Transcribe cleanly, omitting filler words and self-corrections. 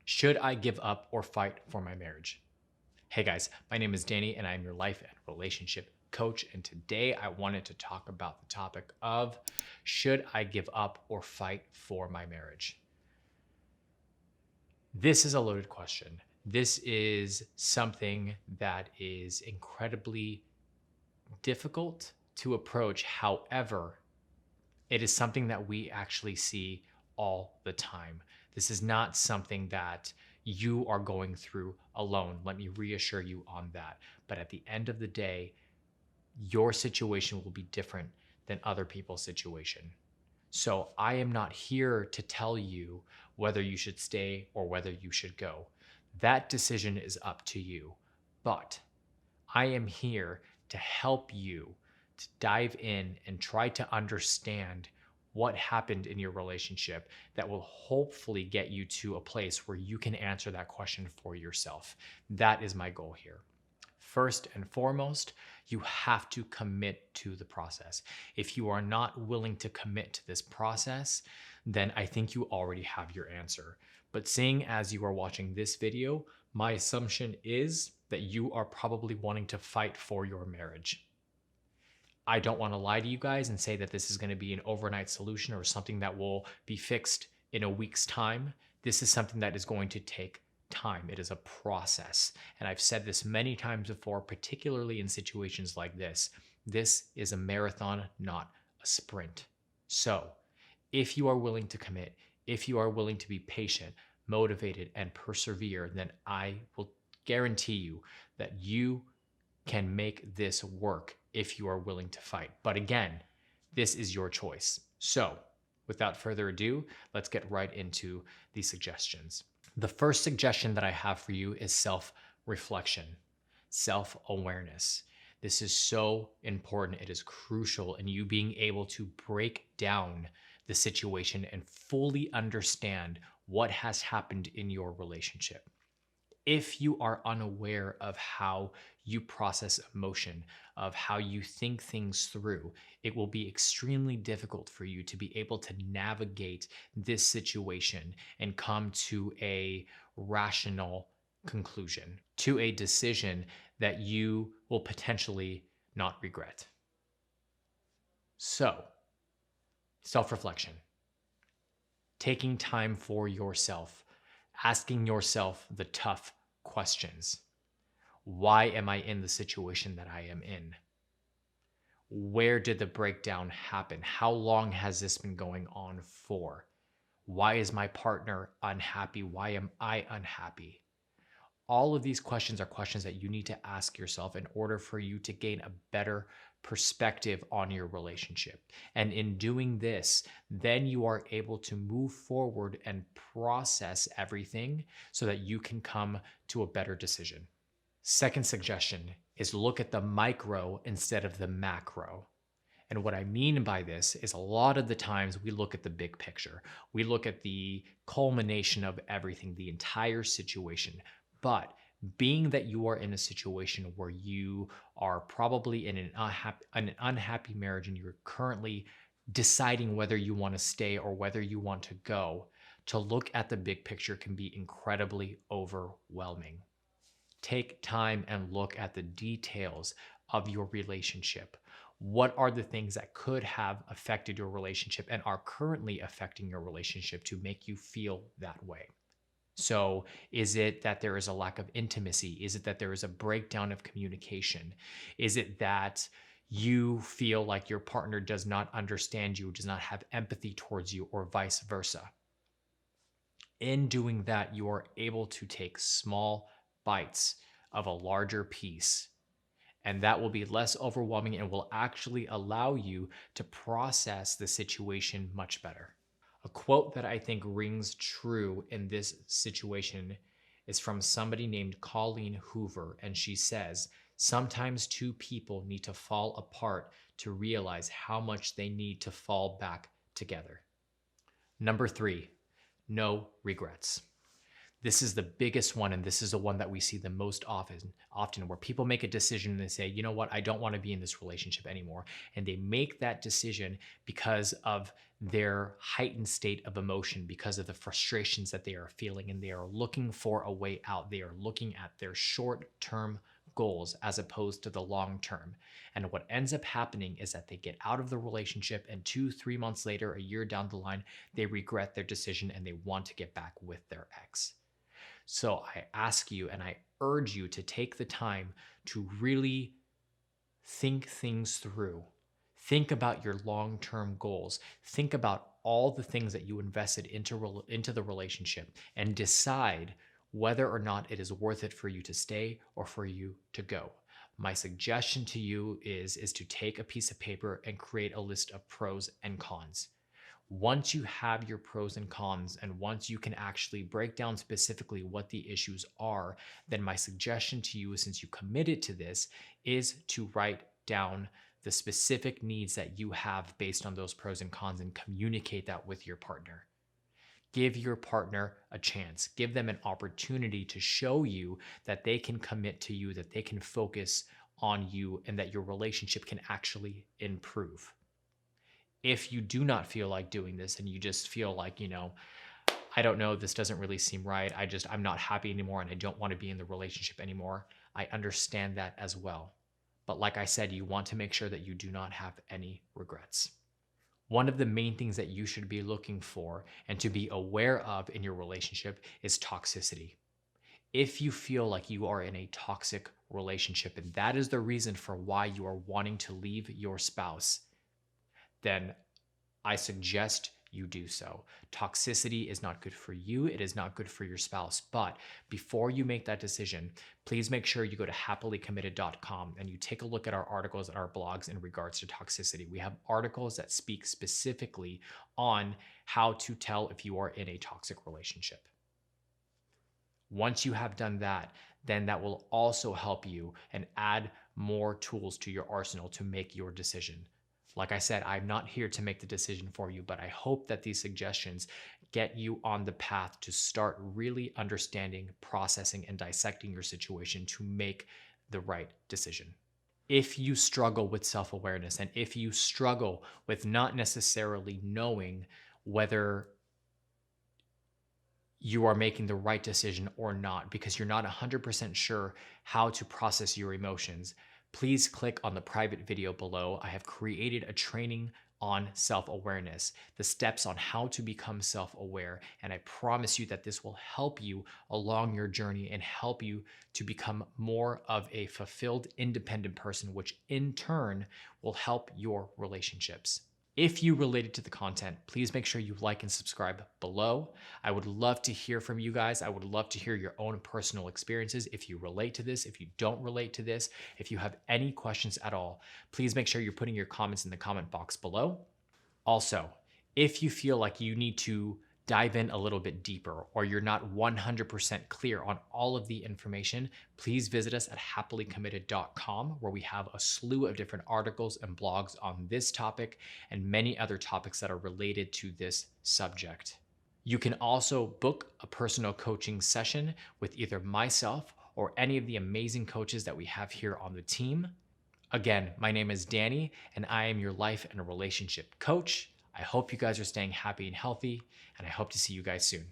Should I give up or fight for my marriage? Hey guys, my name is Danny and I'm your life and relationship coach. And today I wanted to talk about the topic of should I give up or fight for my marriage? This is a loaded question. This is something that is incredibly difficult to approach. However, it is something that we actually see all the time. This is not something that you are going through alone. Let me reassure you on that. But at the end of the day, your situation will be different than other people's situation. So I am not here to tell you whether you should stay or whether you should go. That decision is up to you. But I am here to help you to dive in and try to understand what happened in your relationship that will hopefully get you to a place where you can answer that question for yourself. That is my goal here. First and foremost, you have to commit to the process. If you are not willing to commit to this process, then I think you already have your answer. But seeing as you are watching this video, my assumption is that you are probably wanting to fight for your marriage. I don't want to lie to you guys and say that this is going to be an overnight solution or something that will be fixed in a week's time. This is something that is going to take time. It is a process. And I've said this many times before, particularly in situations like this. This is a marathon, not a sprint. So if you are willing to commit, if you are willing to be patient, motivated, and persevere, then I will guarantee you that you can make this work if you are willing to fight. But again, this is your choice. So without further ado, let's get right into the suggestions. The first suggestion that I have for you is self-reflection, self-awareness. This is so important. It is crucial in you being able to break down the situation and fully understand what has happened in your relationship. If you are unaware of how you process emotion, of how you think things through, it will be extremely difficult for you to be able to navigate this situation and come to a rational conclusion, to a decision that you will potentially not regret. So, self-reflection, taking time for yourself, asking yourself the tough questions. Why am I in the situation that I am in? Where did the breakdown happen? How long has this been going on for? Why is my partner unhappy? Why am I unhappy? All of these questions are questions that you need to ask yourself in order for you to gain a better perspective on your relationship. And in doing this, then you are able to move forward and process everything so that you can come to a better decision. Second suggestion is look at the micro instead of the macro. And what I mean by this is a lot of the times we look at the big picture. We look at the culmination of everything, the entire situation. But being that you are in a situation where you are probably in an unhappy marriage and you're currently deciding whether you want to stay or whether you want to go, to look at the big picture can be incredibly overwhelming. Take time and look at the details of your relationship. What are the things that could have affected your relationship and are currently affecting your relationship to make you feel that way? So is it that there is a lack of intimacy? Is it that there is a breakdown of communication? Is it that you feel like your partner does not understand you, does not have empathy towards you, or vice versa? In doing that, you are able to take small bites of a larger piece, and that will be less overwhelming and will actually allow you to process the situation much better. A quote that I think rings true in this situation is from somebody named Colleen Hoover, and she says, "Sometimes two people need to fall apart to realize how much they need to fall back together." Number 3, no regrets. This is the biggest one, and this is the one that we see the most often where people make a decision and they say, you know what, I don't want to be in this relationship anymore. And they make that decision because of their heightened state of emotion, because of the frustrations that they are feeling, and they are looking for a way out. They are looking at their short-term goals as opposed to the long term. And what ends up happening is that they get out of the relationship, and 2-3 months later, a year down the line, they regret their decision and they want to get back with their ex. So I ask you and I urge you to take the time to really think things through. Think about your long-term goals. Think about all the things that you invested into the relationship, and decide whether or not it is worth it for you to stay or for you to go. My suggestion to you is to take a piece of paper and create a list of pros and cons. Once you have your pros and cons, and once you can actually break down specifically what the issues are, then my suggestion to you, since you committed to this, is to write down the specific needs that you have based on those pros and cons and communicate that with your partner. Give your partner a chance. Give them an opportunity to show you that they can commit to you, that they can focus on you, and that your relationship can actually improve. If you do not feel like doing this and you just feel like, I don't know, this doesn't really seem right, I'm not happy anymore and I don't want to be in the relationship anymore, I understand that as well. But like I said, you want to make sure that you do not have any regrets. One of the main things that you should be looking for and to be aware of in your relationship is toxicity. If you feel like you are in a toxic relationship and that is the reason for why you are wanting to leave your spouse, then I suggest you do so. Toxicity is not good for you. It is not good for your spouse. But before you make that decision, please make sure you go to happilycommitted.com and you take a look at our articles and our blogs in regards to toxicity. We have articles that speak specifically on how to tell if you are in a toxic relationship. Once you have done that, then that will also help you and add more tools to your arsenal to make your decision. Like I said, I'm not here to make the decision for you, but I hope that these suggestions get you on the path to start really understanding, processing, and dissecting your situation to make the right decision. If you struggle with self-awareness, and if you struggle with not necessarily knowing whether you are making the right decision or not, because you're not 100% sure how to process your emotions, please click on the private video below. I have created a training on self-awareness, the steps on how to become self-aware, and I promise you that this will help you along your journey and help you to become more of a fulfilled, independent person, which in turn will help your relationships. If you related to the content, please make sure you like and subscribe below. I would love to hear from you guys. I would love to hear your own personal experiences. If you relate to this, if you don't relate to this, if you have any questions at all, please make sure you're putting your comments in the comment box below. Also, if you feel like you need to dive in a little bit deeper, or you're not 100% clear on all of the information, please visit us at happilycommitted.com, where we have a slew of different articles and blogs on this topic and many other topics that are related to this subject. You can also book a personal coaching session with either myself or any of the amazing coaches that we have here on the team. Again, my name is Danny, and I am your life and relationship coach. I hope you guys are staying happy and healthy, and I hope to see you guys soon.